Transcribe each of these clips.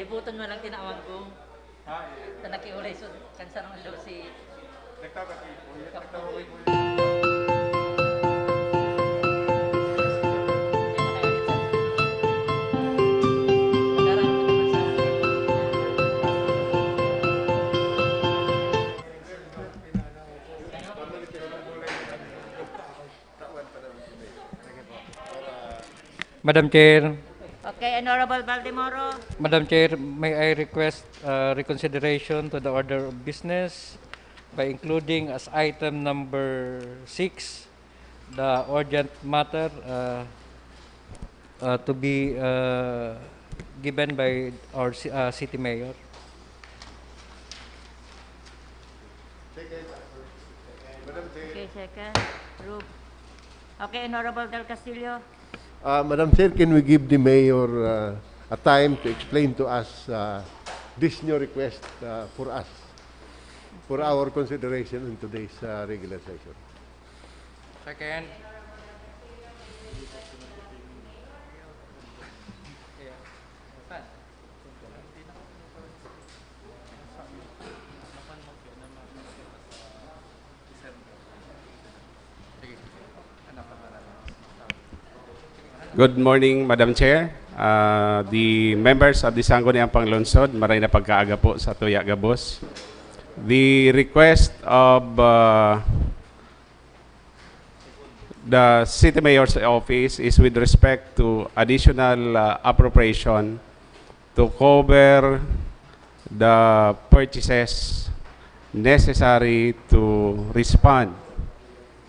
kalibutan mo lang tinawag ko. Sa nakiulay so kansa naman daw si Madam Chair, Okay, Honorable Baldemoro. Madam Chair, may I request reconsideration to the order of business by including as item number 6 the urgent matter to be given by our city mayor. Okay, second. Approve. Okay, Honorable Del Castillo. Madam Chair, can we give the mayor a time to explain to us this new request for us, for our consideration in today's regular session? Second. Good morning, Madam Chair. The members of the Sangguniang Panglungsod, maray na pagkaaga po sa Tuya Gabos. The request of the City Mayor's Office is with respect to additional appropriation to cover the purchases necessary to respond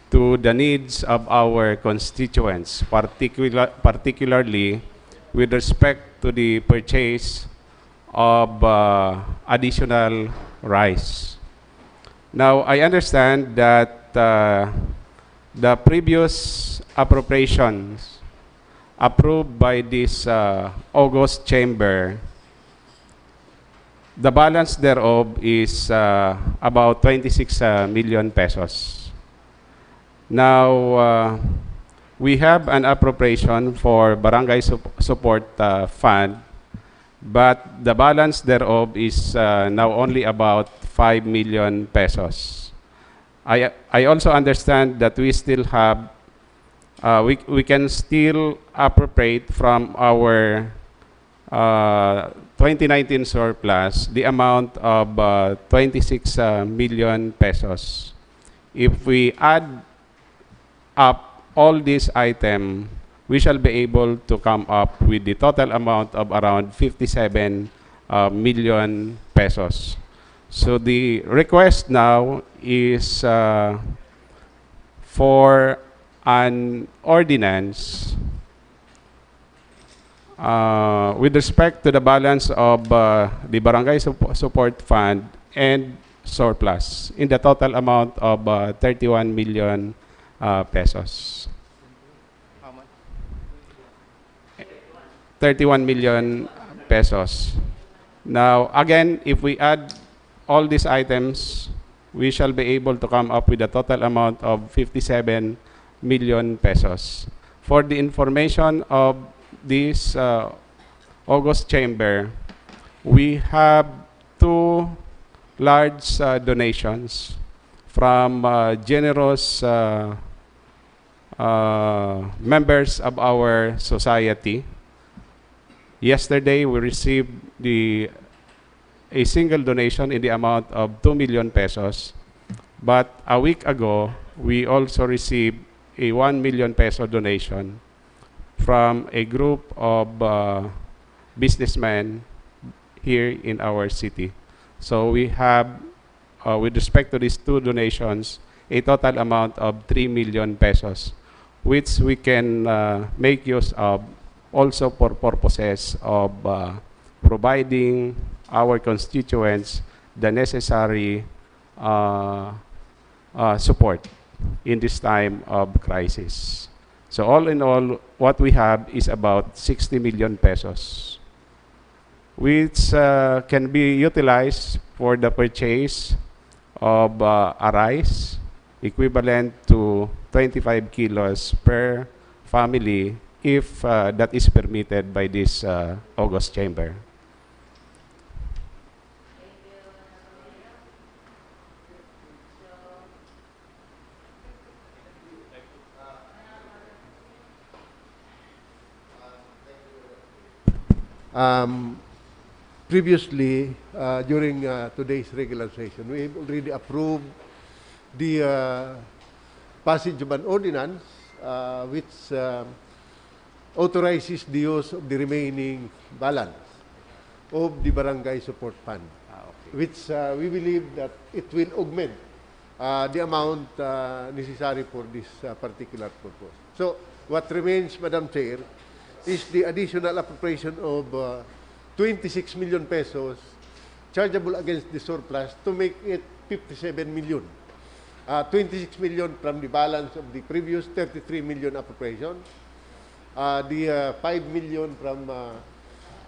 to the needs of our constituents, particularly with respect to the purchase of additional rice. Now, I understand that the previous appropriations approved by this August chamber, the balance thereof is about 26 million pesos. Now, we have an appropriation for Barangay Support Fund, but the balance thereof is now only about 5 million pesos. I also understand that we still have, we can still appropriate from our 2019 surplus the amount of 26 million pesos. If we add up all these items, we shall be able to come up with the total amount of around 57 million pesos. So the request now is for an ordinance with respect to the balance of the Barangay Support Fund and surplus in the total amount of 31 million pesos. How much? 31 million pesos. Now, again, if we add all these items, we shall be able to come up with a total amount of 57 million pesos. For the information of this August chamber, we have two large donations from generous members of our society. Yesterday, we received a single donation in the amount of 2 million pesos. But a week ago, we also received a 1 million peso donation from a group of businessmen here in our city. So we have, with respect to these two donations, a total amount of 3 million pesos, which we can make use of also for purposes of providing our constituents the necessary support in this time of crisis. So all in all, what we have is about 60 million pesos, which can be utilized for the purchase of a rice equivalent to 25 kilos per family if that is permitted by this August chamber. Previously, during today's regular session, we have already approved the passage of an ordinance which authorizes the use of the remaining balance of the barangay support fund, which we believe that it will augment the amount necessary for this particular purpose. So, what remains, Madam Chair, is the additional appropriation of 26 million pesos chargeable against the surplus to make it 57 million. 26 million from the balance of the previous 33 million appropriation, the 5 million from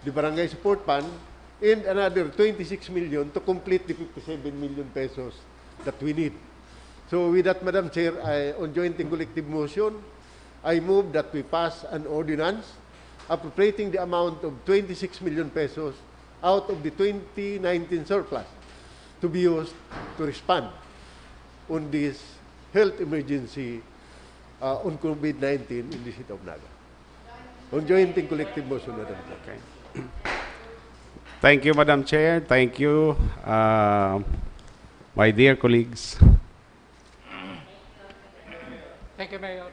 the barangay support fund, and another 26 million to complete the 57 million pesos that we need. So with that, Madam Chair, on joint and collective motion, I move that we pass an ordinance appropriating the amount of 26 million pesos out of the 2019 surplus to be used to respond on this health emergency on COVID-19 in the city of Naga. On joint and collective motion, Madam Chair. Okay. Thank you, Madam Chair. Thank you, my dear colleagues. Thank you, Mayor.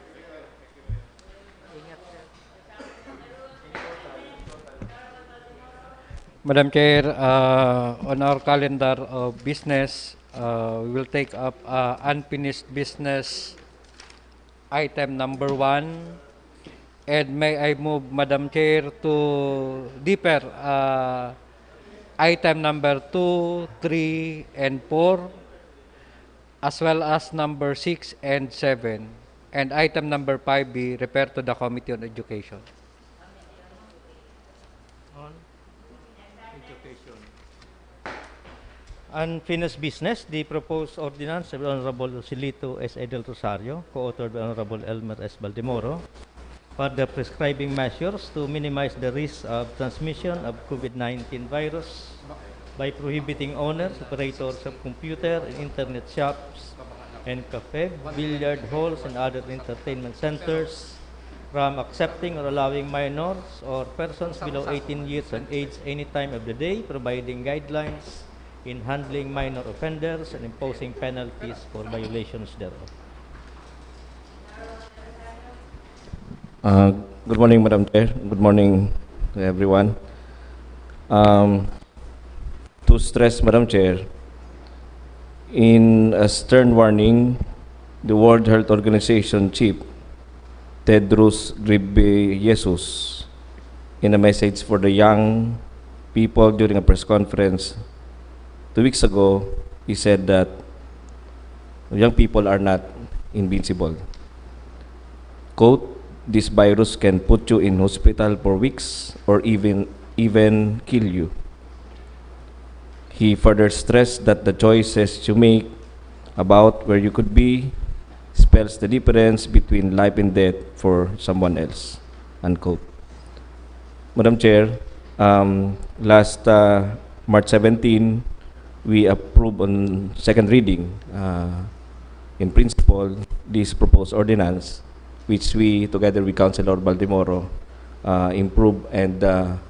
Madam Chair, on our calendar of business, we will take up unfinished business item number 1. And may I move, Madam Chair, to defer item number 2, 3, and 4, as well as number 6 and 7. And item number 5 be referred to the Committee on Education. Unfinished business, the proposed ordinance of Honorable Silito S. Edel Rosario, co-authored by Honorable Elmer S. Baldemoro, further prescribing measures to minimize the risk of transmission of COVID-19 virus by prohibiting owners, operators of computer and internet shops and cafe, billiard halls, and other entertainment centers from accepting or allowing minors or persons below 18 years of age any time of the day, providing guidelines in handling minor offenders and imposing penalties for violations thereof. Good morning, Madam Chair. Good morning to everyone. To stress, Madam Chair, in a stern warning, the World Health Organization Chief Tedros Ghebreyesus, in a message for the young people during a press conference 2 weeks ago, he said that young people are not invincible. Quote, "This virus can put you in hospital for weeks or even kill you." He further stressed that the choices you make about where you could be spells the difference between life and death for someone else. Unquote. Madam Chair, last March 17, we approved on second reading, in principle, this proposed ordinance, which we, together with Councilor Baldemoro, improved and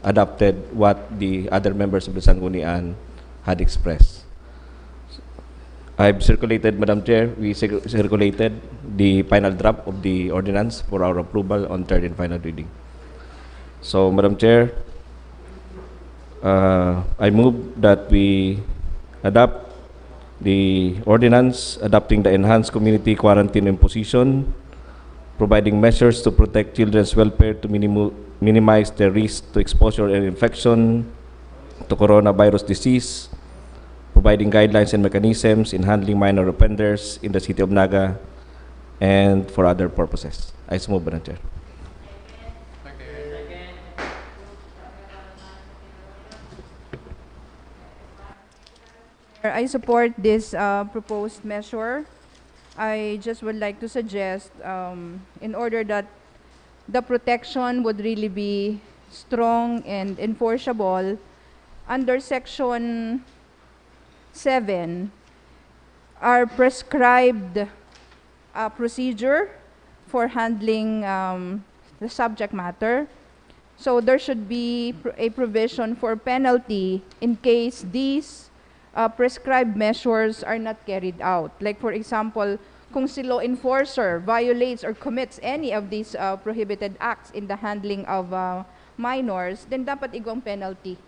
adopted what the other members of the Sanggunian had expressed. I've circulated, Madam Chair, we circulated the final draft of the ordinance for our approval on third and final reading. So, Madam Chair, I move that we adopt the ordinance adopting the enhanced community quarantine imposition, providing measures to protect children's welfare to minimize the risk to exposure and infection to coronavirus disease, providing guidelines and mechanisms in handling minor offenders in the city of Naga, and for other purposes. I so move, Madam Chair. I support this proposed measure. I just would like to suggest, in order that the protection would really be strong and enforceable, under Section 7 are prescribed procedure for handling the subject matter. So there should be a provision for penalty in case these prescribed measures are not carried out. Like for example, kung si law enforcer violates or commits any of these prohibited acts in the handling of minors, then dapat igong penalty.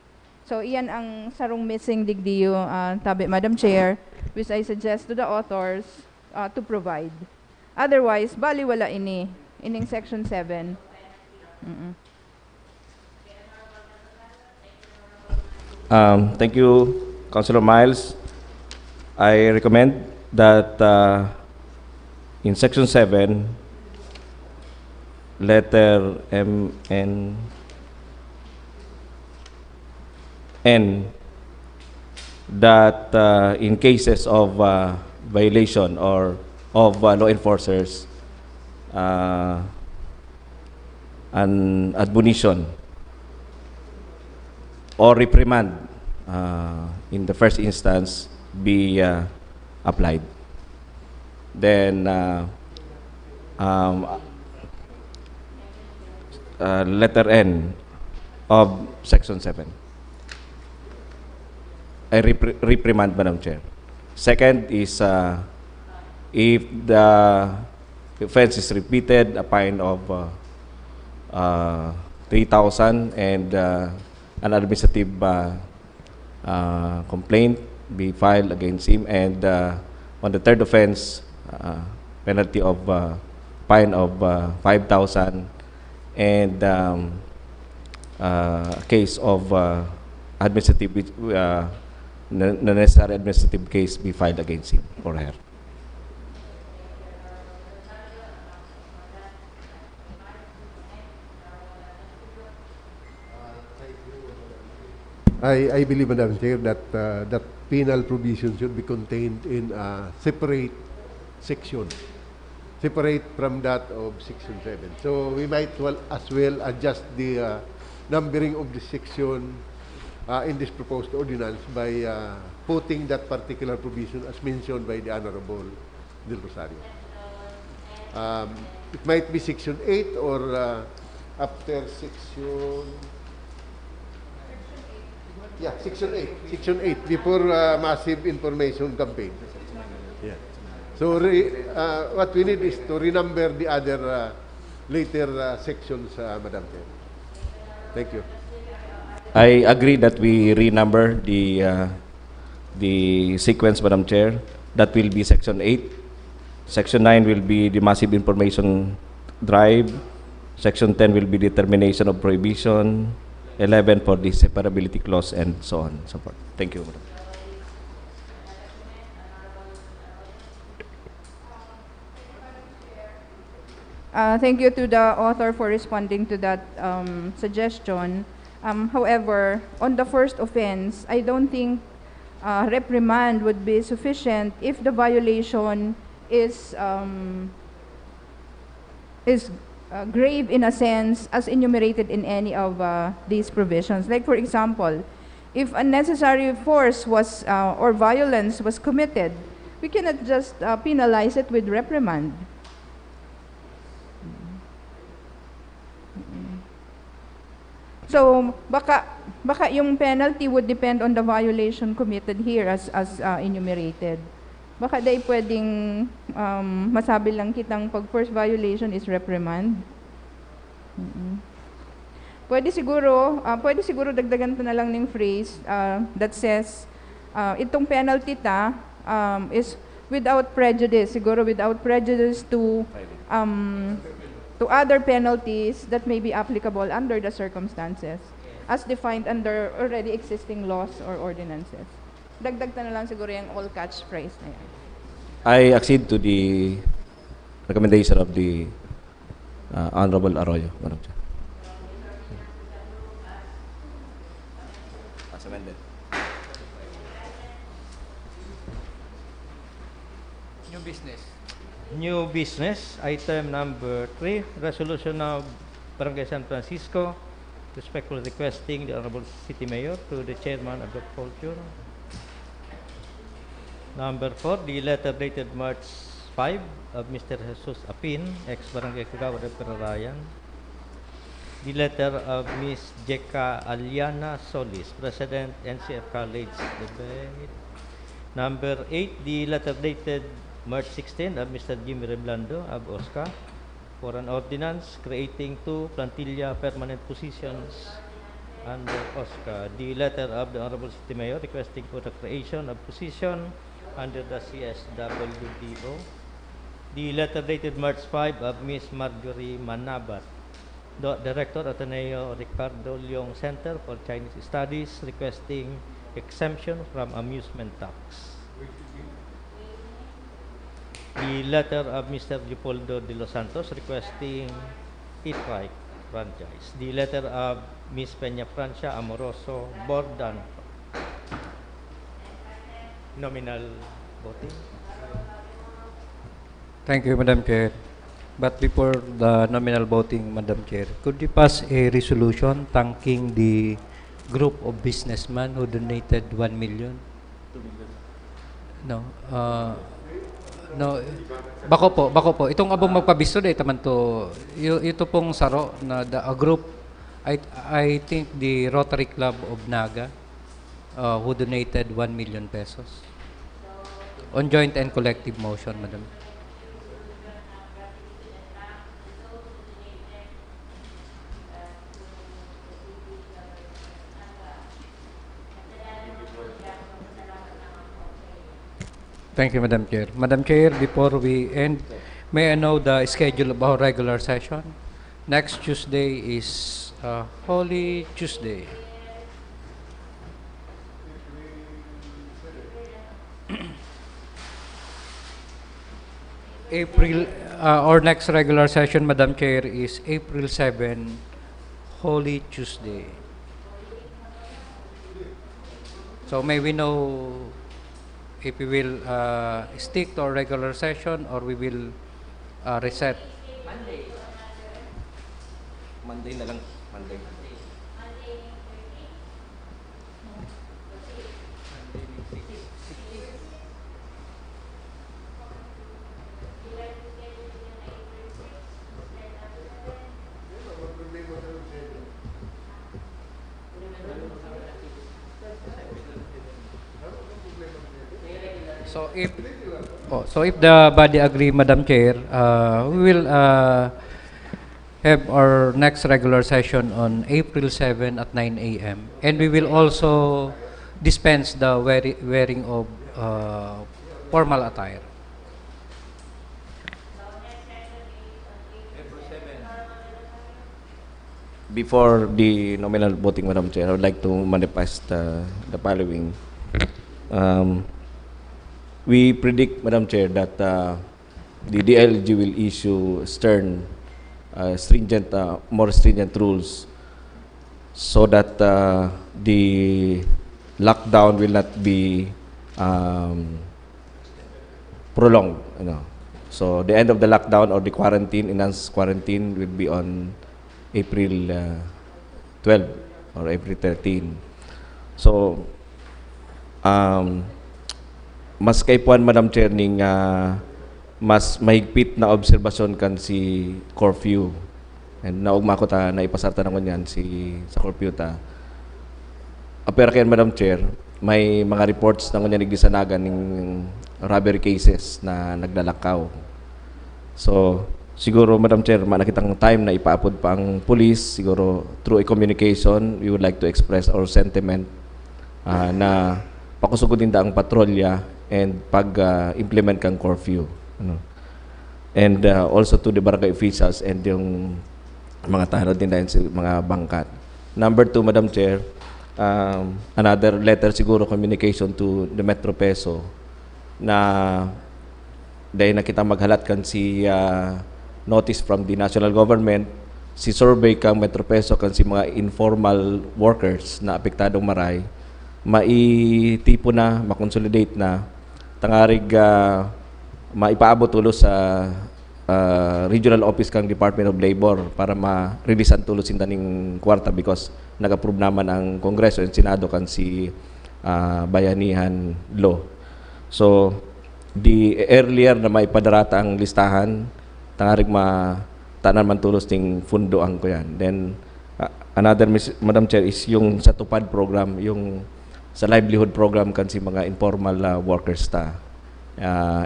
So iyan ang sarong missing digdiyo, tabi Madam Chair, which I suggest to the authors to provide. Otherwise, baliwala ining Section 7. Thank you, Councilor Miles. I recommend that in Section 7, letter M and N, that in cases of violation or of law enforcers, an admonition or reprimand in the first instance be applied. Then letter N of Section 7. I reprimand, Madam Chair. Second is if the offense is repeated, a fine of 3,000 and an administrative complaint be filed against him, and on the third offense, penalty of fine of 5,000 and a case of administrative the necessary administrative case be filed against him or her. I believe, Madam Chair, that that penal provision should be contained in a separate section, separate from that of Section 7. So we might as well adjust the numbering of the section in this proposed ordinance by putting that particular provision as mentioned by the Honorable Del Rosario. It might be Section 8 or after Section... Yeah, Section 8. Section 8, before massive information campaign. Yeah. So what we need is to renumber the other later sections, Madam Chair. Thank you. I agree that we renumber the sequence, Madam Chair. That will be Section 8. Section 9 will be the massive information drive. Section 10 will be the termination of prohibition. 11 for the separability clause, and so on and so forth. Thank you, Madam. Thank you to the author for responding to that suggestion. However, on the first offense, I don't think reprimand would be sufficient if the violation is grave in a sense as enumerated in any of these provisions. Like for example, if unnecessary force was or violence was committed, we cannot just penalize it with reprimand. So baka yung penalty would depend on the violation committed here as enumerated. Baka day pwedeng masabi lang kitang pag first violation is reprimand. Pwede siguro dagdagan to na lang ng phrase that says itong penalty is without prejudice, siguro without prejudice to other penalties that may be applicable under the circumstances as defined under already existing laws or ordinances. Dagdag na lang siguro yung all catch phrase na yan. I accede to the recommendation of the Honorable Arroyo, Madam Chair. As amended. New business. New business, item number 3, resolution of Barangay San Francisco, respectfully requesting the Honorable City Mayor to the Chairman of the Culture. Number 4, the letter dated March 5 of Mr. Jesus Apin, ex-Barangay Kagawa de Perarayan. The letter of Ms. Jeka Aliana Solis, President, NCF College Debate. Number 8, the letter dated March 16 of Mr. Jimmy Reblando of OSCA for an ordinance creating 2 plantilla permanent positions under OSCA. The letter of the Honorable City Mayor requesting for the creation of position under the CSWDO. The letter dated March 5 of Ms. Marjorie Manabat, Director Ateneo Ricardo Leong Center for Chinese Studies, requesting exemption from amusement tax. The letter of Mr. Leopoldo de los Santos requesting e-trike franchise. The letter of Ms. Peña Francia Amoroso Bordan. Nominal voting. Thank you, Madam Chair. But before the nominal voting, Madam Chair, could you pass a resolution thanking the group of businessmen who donated 1 million? No. No. Bako po. Itong abong magpabisto day taman to. Ito pong saro na a group, I think the Rotary Club of Naga who donated 1 million pesos. On joint and collective motion, Madam. Thank you, Madam Chair. Madam Chair, before we end, may I know the schedule of our regular session? Next Tuesday is Holy Tuesday. Our next regular session, Madam Chair, is April 7, Holy Tuesday. So may we know if we will stick to our regular session or we will reset? Monday na lang. Monday. So if the body agree, Madam Chair, we will have our next regular session on April 7 at 9 a.m. And we will also dispense the wearing of formal attire. Before the nominal voting, Madam Chair, I would like to manifest the following. We predict, Madam Chair, that the DLG will issue stern, more stringent rules so that the lockdown will not be prolonged. So the end of the lockdown or the quarantine, enhanced quarantine, will be on April 12 or April 13. So, mas kay puan, Madam Chair, ning mas mahigpit na obserbasyon kan si curfew. And naugma ko ta na ipasarta naman yan sa curfew ta. Apera kayan, Madam Chair, may mga reports na ngunyan nagdisanagan ng robbery cases na naglalakaw. So, siguro, Madam Chair, manakitang time na ipaapod pa ang police, siguro through a communication, we would like to express our sentiment na pakusugudin da ang patrolya and pag-implement kang curfew. And also to the barangay officials and yung mga tanod din dahil sa mga bangkat. Number 2, Madam Chair, another letter siguro, communication to the Metro Peso na dahil na kita maghalat kan si notice from the national government, si survey kang Metro Peso kan si mga informal workers na apektadong maray, maitipo na, makonsolidate na, tangarig maipaabot tulos sa regional office kang Department of Labor para ma-releasean tulos sin taning kwarta because nag-approve naman ang Kongreso and Senado kan si Bayanihan Law. So, the earlier na maipadarata ang listahan, tangarig tanan man tulos ting fundo ang ko yan. Then, Another, Madam Chair, is yung sa tupad program, yung sa livelihood program kan si mga informal workers ta.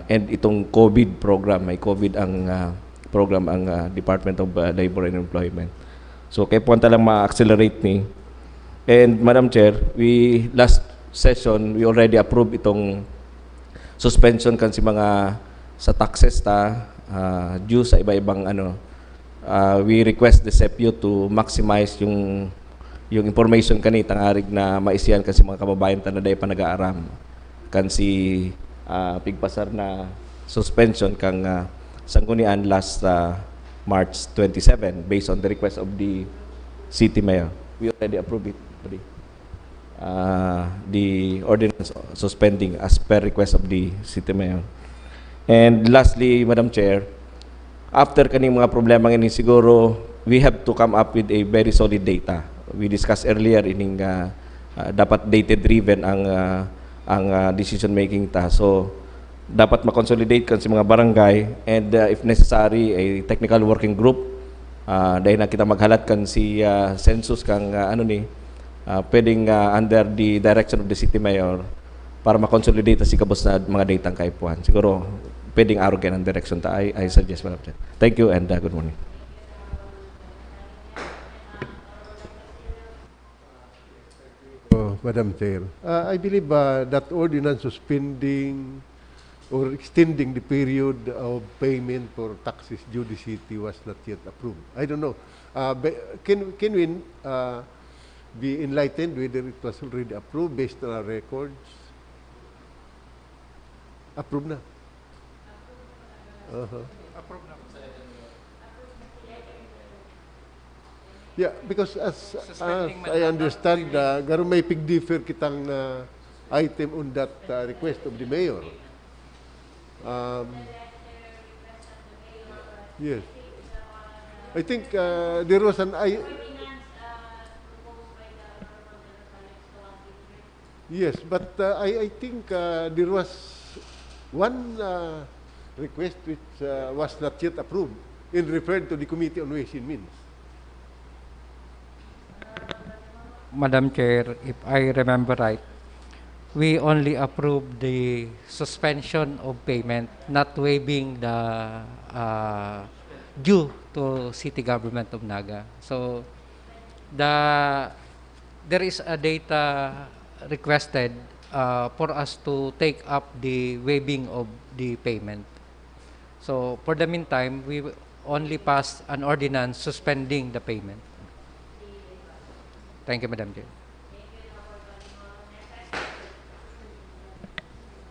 And itong COVID program, may COVID ang program ang Department of Labor and Employment. So kaya po lang ma-accelerate ni. And Madam Chair, we last session we already approved itong suspension kan si mga sa taxes ta due sa iba-ibang we request the CEPU to maximize yung information kanitang arig na maisiyan kasi mga kababayan ta na day pa nag-aaram kan si pigpasar na suspension kang sanggunian last March 27 based on the request of the city mayor. We already approved it. The ordinance suspending as per request of the city mayor. And lastly, Madam Chair, after kaning mga problema ini siguro we have to come up with a very solid data. We discussed earlier ining dapat data driven ang decision making ta. So dapat ma-consolidate kan si mga barangay and if necessary a technical working group dahil na kita maghalat kan si census kang pwedeng under the direction of the city mayor para ma-consolidate si kabos na mga data ang kaipuan. Siguro pwedeng arrogant ang direction ta. I suggest, Madam Chair. Thank you and good morning. Madam Chair, I believe that ordinance suspending or extending the period of payment for taxes due the city was not yet approved. I don't know. Can we be enlightened whether it was already approved based on our records? Approved na. Yeah, because as I understand, garo may pig-differ kitang item on that request of the mayor. Yes. I think there was an... Yes, but I think there was one request which was not yet approved in referred to the Committee on Ways and Means. Madam Chair, if I remember right, we only approved the suspension of payment, not waiving the due to city government of Naga. So there is a data requested for us to take up the waiving of the payment. So for the meantime, we only passed an ordinance suspending the payment. Thank you, Madam Chair.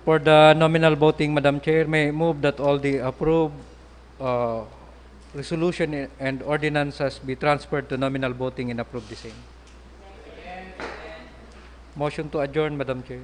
For the nominal voting, Madam Chair, may I move that all the approved resolution and ordinances be transferred to nominal voting and approve the same. Motion to adjourn, Madam Chair.